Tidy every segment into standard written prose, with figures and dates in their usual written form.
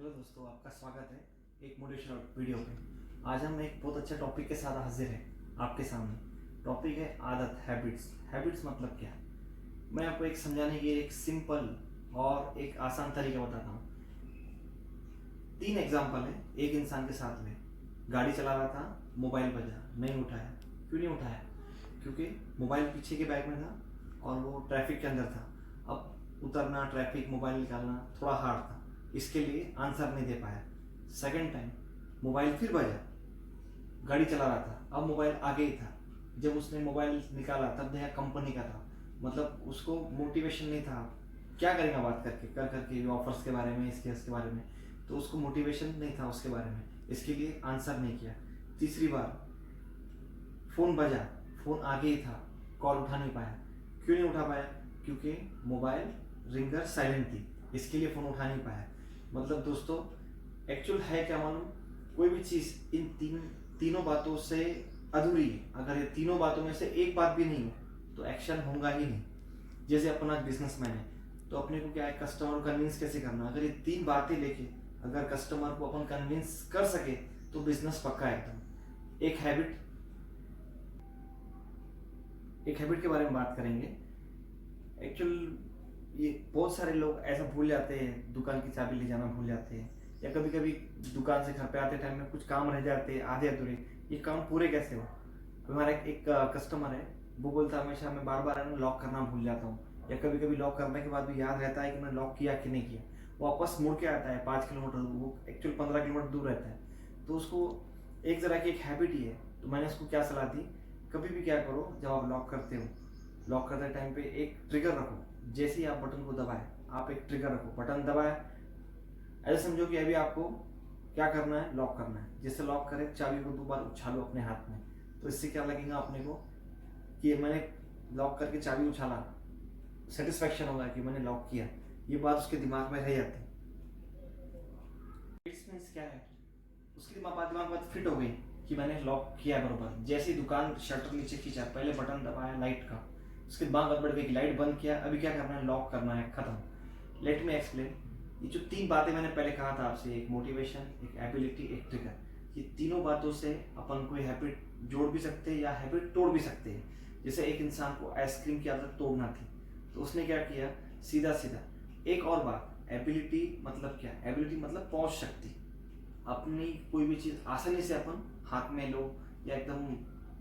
Hello दोस्तों, आपका स्वागत है एक मोटिवेशनल वीडियो पे। आज हम एक बहुत अच्छे टॉपिक के साथ हाजिर हैं आपके सामने। टॉपिक है आदत, हैबिट्स। हैबिट्स मतलब क्या? मैं आपको एक समझाने की एक सिंपल और एक आसान तरीका बताता हूँ। 3 एग्जाम्पल है। एक इंसान के साथ में गाड़ी चला रहा था, मोबाइल बजा, नहीं उठाया। क्यों नहीं उठाया? क्योंकि मोबाइल पीछे के बैग में था और वो ट्रैफिक के अंदर था। अब उतरना, ट्रैफिक, मोबाइल निकालना थोड़ा हार्ड था, इसके लिए आंसर नहीं दे पाया। सेकंड टाइम मोबाइल फिर बजा, गाड़ी चला रहा था, अब मोबाइल आगे ही था। जब उसने मोबाइल निकाला तब देखा कंपनी का था, मतलब उसको मोटिवेशन नहीं था। क्या करेगा बात करके कर करके ऑफर्स के बारे में, इसके बारे में, तो उसको मोटिवेशन नहीं था उसके बारे में, इसके लिए आंसर नहीं किया। तीसरी बार फ़ोन बजा, फ़ोन आगे ही था, कॉल उठा नहीं पाया। क्यों नहीं उठा पाया? क्योंकि मोबाइल रिंगर साइलेंट थी, इसके लिए फ़ोन उठा नहीं पाया। मतलब दोस्तों, एक्चुअल है क्या मालूम? कोई भी चीज़ इन तीनों बातों से अधूरी है। अगर ये तीनों बातों में से एक बात भी नहीं है तो एक्शन होगा ही नहीं। जैसे अपन आज बिजनेसमैन है तो अपने को क्या है, कस्टमर को कन्विंस कैसे करना। अगर ये 3 बातें लेके अगर कस्टमर को अपन कन्विंस कर सके तो बिजनेस पक्का है एकदम। एक हैबिट के बारे में बात करेंगे। एक्चुअल ये बहुत सारे लोग ऐसा भूल जाते हैं, दुकान की चाबी ले जाना भूल जाते हैं, या कभी कभी दुकान से घर पे आते टाइम में कुछ काम रह जाते हैं आधे अधूरे। ये काम पूरे कैसे हो? हमारा एक कस्टमर है, वो बोलता है हमेशा मैं बार बार लॉक करना भूल जाता हूँ, या कभी कभी लॉक करने के बाद भी याद रहता है कि मैंने लॉक किया कि नहीं किया। वो वापस मुड़ के आता है 5 किलोमीटर, वो एक्चुअल 15 किलोमीटर दूर रहता है। तो उसको एक तरह की एक हैबिट ही है। तो मैंने उसको क्या सलाह दी, कभी भी क्या करो, जब आप लॉक करते हो, लॉक करते टाइम पे एक ट्रिगर रखो। जैसे ही आप बटन को दबाए, आप एक ट्रिगर रखो, बटन दबाए, ऐसे समझो कि अभी आपको क्या करना है, लॉक करना है। जैसे लॉक करें, चाबी को 2 बार उछालो अपने हाथ में, तो इससे क्या लगेगा अपने को कि मैंने लॉक करके चाबी उछाला, सेटिस्फैक्शन होगा कि मैंने लॉक किया। ये बात उसके दिमाग में रह जाती है। फिट्स मीन्स क्या है, उसके दिमाग में फिट हो गई कि मैंने लॉक किया बरोबर। जैसे ही दुकान शटर नीचे खींचा, पहले बटन दबाया लाइट का, उसके दिमाग में बढ़ गई कि लाइट बंद किया, अभी क्या करना है, लॉक करना है, खत्म। Let me explain. ये जो 3 बातें मैंने पहले कहा था आपसे, एक मोटिवेशन, एक एबिलिटी, एक ट्रिगर, ये तीनों बातों से अपन कोई हैबिट जोड़ भी सकते हैं या हैबिट तोड़ भी सकते हैं। जैसे एक इंसान को आइसक्रीम की आदत तोड़ना थी, तो उसने क्या किया, सीधा सीधा। एक और बात, एबिलिटी मतलब क्या? एबिलिटी मतलब पहुंच शक्ति। अपनी कोई भी चीज़ आसानी से अपन हाथ में लो, या एकदम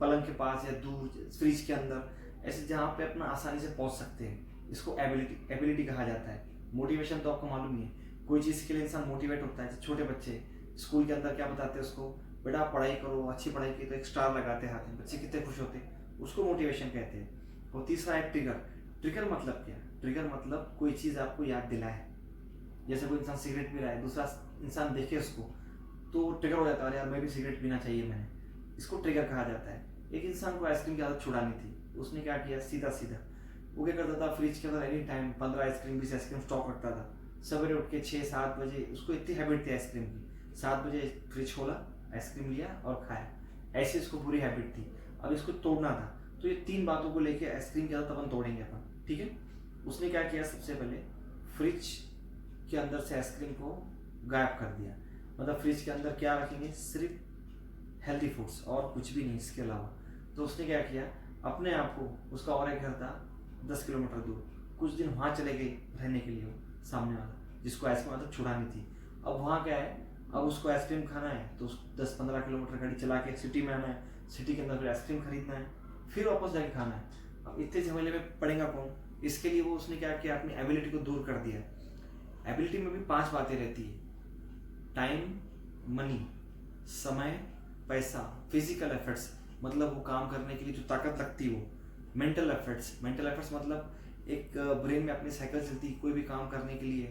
पलंग के पास या दूर फ्रिज के अंदर, ऐसे जहाँ पे अपना आसानी से पहुंच सकते हैं, इसको एबिलिटी एबिलिटी कहा जाता है। मोटिवेशन तो आपको मालूम ही है, कोई चीज़ के लिए इंसान मोटिवेट होता है। छोटे बच्चे स्कूल के अंदर क्या बताते हैं उसको, बेटा पढ़ाई करो, अच्छी पढ़ाई की, तो एक स्टार लगाते हैं हाथ में, बच्चे कितने खुश होते हैं, उसको मोटिवेशन कहते हैं। और तीसरा है ट्रिगर। ट्रिगर मतलब क्या? ट्रिगर मतलब कोई चीज़ आपको याद दिलाए। जैसे कोई इंसान सिगरेट पी रहा है, दूसरा इंसान देखे उसको, तो ट्रिगर हो जाता है, अरे यार मैं भी सिगरेट पीना चाहिए मैंने, इसको ट्रिगर कहा जाता है। एक इंसान को आइसक्रीम की आदत छुड़ानी थी, उसने क्या किया, सीधा सीधा वो क्या करता था, फ्रिज के अंदर any time 15 ice cream, 20 ice cream stock रखता था। सवेरे उठ के 6-7 बजे, उसको इतनी हैबिट थी आइसक्रीम की, 7 बजे फ्रिज खोला, आइसक्रीम लिया और खाया। ऐसी इसको पूरी हैबिट थी। अब इसको तोड़ना था, तो ये 3 बातों को लेके आइसक्रीम की आदत अपन तोड़ेंगे अपन, ठीक है। उसने क्या किया, सबसे पहले फ्रिज के अंदर से आइसक्रीम को गायब कर दिया। मतलब फ्रिज के अंदर क्या रखेंगे, सिर्फ हेल्दी फूड्स और कुछ भी नहीं इसके अलावा। तो उसने क्या किया, अपने आप को, उसका और एक घर था 10 किलोमीटर दूर, कुछ दिन वहाँ चले गए रहने के लिए, वो सामने वाला जिसको आइसक्रीम आदत छुड़ानी थी। अब वहाँ क्या है, अब उसको आइसक्रीम खाना है तो 10-15 किलोमीटर गाड़ी चला के सिटी में आना है, सिटी के अंदर फिर आइसक्रीम खरीदना है, फिर वापस जाके खाना है। अब इतने झमेले में पड़ेगा कौन? इसके लिए वो उसने क्या किया, अपनी एबिलिटी को दूर कर दिया। एबिलिटी में भी 5 बातें रहती है, टाइम, मनी, समय, पैसा, फिजिकल एफर्ट्स, मतलब वो काम करने के लिए जो ताकत लगती है वो, मेंटल एफर्ट्स मतलब एक ब्रेन में अपनी साइकिल चलती है, कोई भी काम करने के लिए,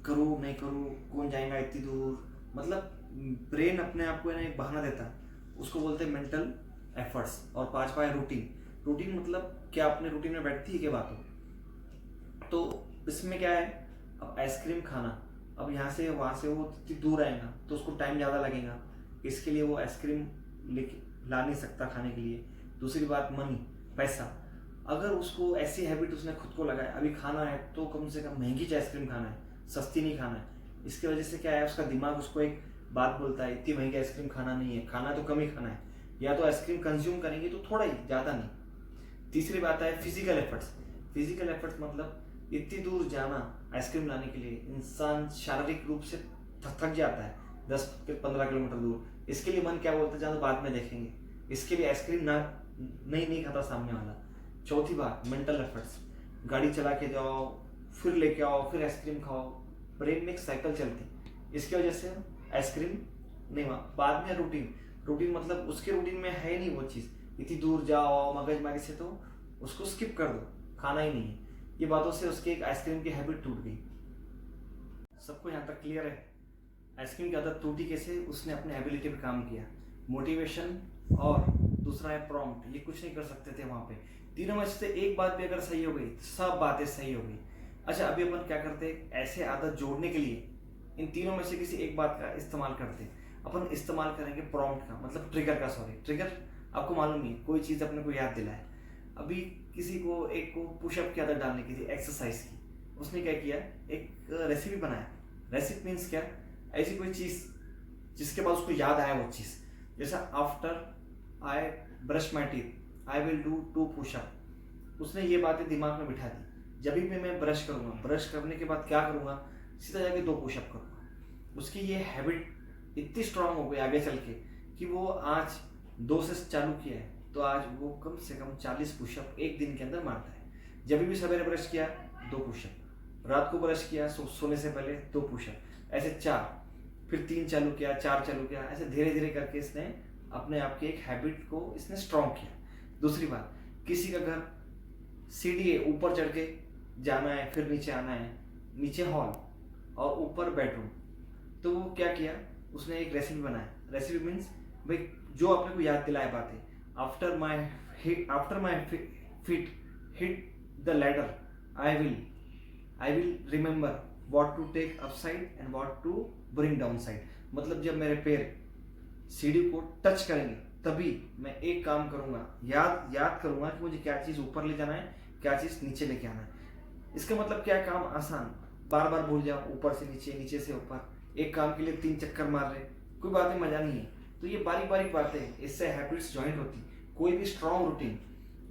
करूँ नहीं करूँ, कौन जाएगा इतनी दूर, मतलब ब्रेन अपने आप को एक बहाना देता है, उसको बोलते हैं मेंटल एफर्ट्स। और 5वां है रूटीन मतलब क्या अपने रूटीन में बैठती है क्या बातों। तो इसमें क्या है, अब आइसक्रीम खाना, अब यहाँ से वहाँ से वो इतनी दूर आएगा तो उसको टाइम ज़्यादा लगेगा, इसके लिए वो आइसक्रीम ला नहीं सकता खाने के लिए। दूसरी बात मनी, पैसा, अगर उसको ऐसी हैबिट उसने खुद को लगाया, अभी खाना है तो कम से कम महंगी आइसक्रीम खाना है, सस्ती नहीं खाना है। इसकी वजह से क्या है, उसका दिमाग उसको एक बात बोलता है, इतनी महंगी आइसक्रीम खाना नहीं है, खाना तो कम ही खाना है, या तो आइसक्रीम कंज्यूम करेंगे तो थोड़ा ही, ज़्यादा नहीं। तीसरी बात है फिजिकल एफर्ट्स। फिजिकल एफर्ट्स मतलब इतनी दूर जाना आइसक्रीम लाने के लिए, इंसान शारीरिक रूप से थक जाता है 10-15 किलोमीटर दूर। इसके लिए मन क्या बोलता है, ज़्यादा बाद में देखेंगे, इसके लिए आइसक्रीम ना नहीं खाता सामने वाला। चौथी बात मेंटल एफर्ट्स, गाड़ी चला के जाओ, फिर लेके आओ, फिर आइसक्रीम खाओ, ब्रेन में एक साइकिल चलती, इसकी वजह से आइसक्रीम नहीं हुआ। बाद में रूटीन मतलब उसके रूटीन में है नहीं वो चीज़, इतनी दूर जाओ मगजमारी से, तो उसको स्किप कर दो, खाना ही नहीं है। ये बातों से उसकी एक आइसक्रीम की हैबिट टूट गई। सबको यहाँ तक क्लियर है? आइसक्रीम की आदत टूटी कैसे? उसने अपने एबिलिटी पे काम किया, मोटिवेशन और दूसरा है प्रॉम्प्ट, ये कुछ नहीं कर सकते थे वहाँ पे। तीनों में से एक बात भी अगर सही हो गई तो सब बातें सही हो गई। अच्छा, अभी अपन क्या करते हैं, ऐसे आदत जोड़ने के लिए इन तीनों में से किसी एक बात का इस्तेमाल करते हैं। अपन इस्तेमाल करेंगे प्रॉम्प्ट का, मतलब ट्रिगर का। ट्रिगर आपको मालूम ही है, कोई चीज़ अपने को याद दिलाए। अभी किसी को एक को पुशअप की आदत डालने की थी, एक्सरसाइज की, उसने क्या किया, एक रेसिपी बनाया। रेसिपी मीन्स क्या, ऐसी कोई चीज़ जिसके बाद उसको याद आया वो चीज़। जैसा after I brush my teeth I will do 2 pushup. उसने ये बातें दिमाग में बिठा दी, जब भी मैं ब्रश करूँगा, ब्रश करने के बाद क्या करूँगा, सीधा जाके 2 पुशअप करूँगा। उसकी ये हैबिट इतनी स्ट्रांग हो गई आगे चल के कि वो आज 2 से चालू किया है तो आज वो कम से कम 40 पुशअप एक दिन के अंदर मारता है। जब भी सवेरे ब्रश किया 2 पुशअप, रात को ब्रश किया सोने से पहले 2 पुशअप, ऐसे 4, फिर 3 चालू किया, 4 चालू किया, ऐसे धीरे धीरे करके इसने अपने आप की एक हैबिट को इसने स्ट्रांग किया। दूसरी बात, किसी का घर सीढ़ी है, ऊपर चढ़ के जाना है, फिर नीचे आना है, नीचे हॉल और ऊपर बेडरूम, तो वो क्या किया, उसने एक रेसिपी बनाया। रेसिपी मीन्स भाई जो अपने को याद दिलाए बातें, after my feet hit the ladder I will remember what to take upside and what to bring down side. मतलब जब मेरे पैर सीढ़ी को टच करेंगे तभी मैं एक काम करूंगा, याद करूंगा कि मुझे क्या चीज़ ऊपर ले जाना है, क्या चीज़ नीचे लेके आना है। इसका मतलब क्या, काम आसान, बार बार भूल जाओ, ऊपर से नीचे, नीचे से ऊपर, एक काम के लिए 3 चक्कर मार रहे, कोई बातें मजा नहीं है। तो ये बारीक बारीक बातें, इससे हैबिट्स जॉइंट होती। कोई भी स्ट्रॉन्ग रूटीन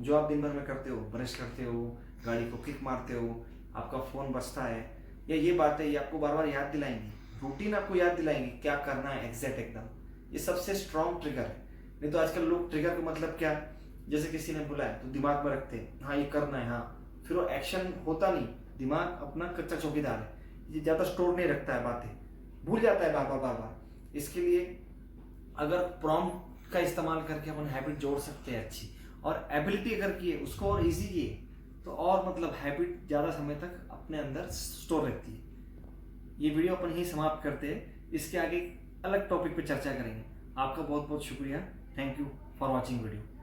जो आप दिन भर में करते हो, ब्रश करते हो, गाड़ी को किक मारते हो, आपका फ़ोन बजता है, या ये बातें ये आपको बार बार याद दिलाएंगी, रूटीन आपको याद दिलाएंगी क्या करना है एग्जैक्ट एकदम। ये सबसे स्ट्रॉन्ग ट्रिगर है। नहीं तो आजकल लोग ट्रिगर का मतलब क्या, जैसे किसी ने बुलाया तो दिमाग में रखते हैं, हाँ ये करना है, हाँ, फिर वो एक्शन होता नहीं। दिमाग अपना कच्चा चौकीदार है, ये ज़्यादा स्टोर नहीं रखता है बातें, भूल जाता है बार बार। इसके लिए अगर प्रॉम्प्ट का इस्तेमाल करके अपन हैबिट जोड़ सकते हैं अच्छी, और एबिलिटी अगर किए उसको और इजी किए तो और मतलब हैबिट ज़्यादा समय तक अपने अंदर स्टोर रहती है। ये वीडियो अपन ही समाप्त करते हैं, इसके आगे अलग टॉपिक पे चर्चा करेंगे। आपका बहुत बहुत शुक्रिया, thank you for watching video.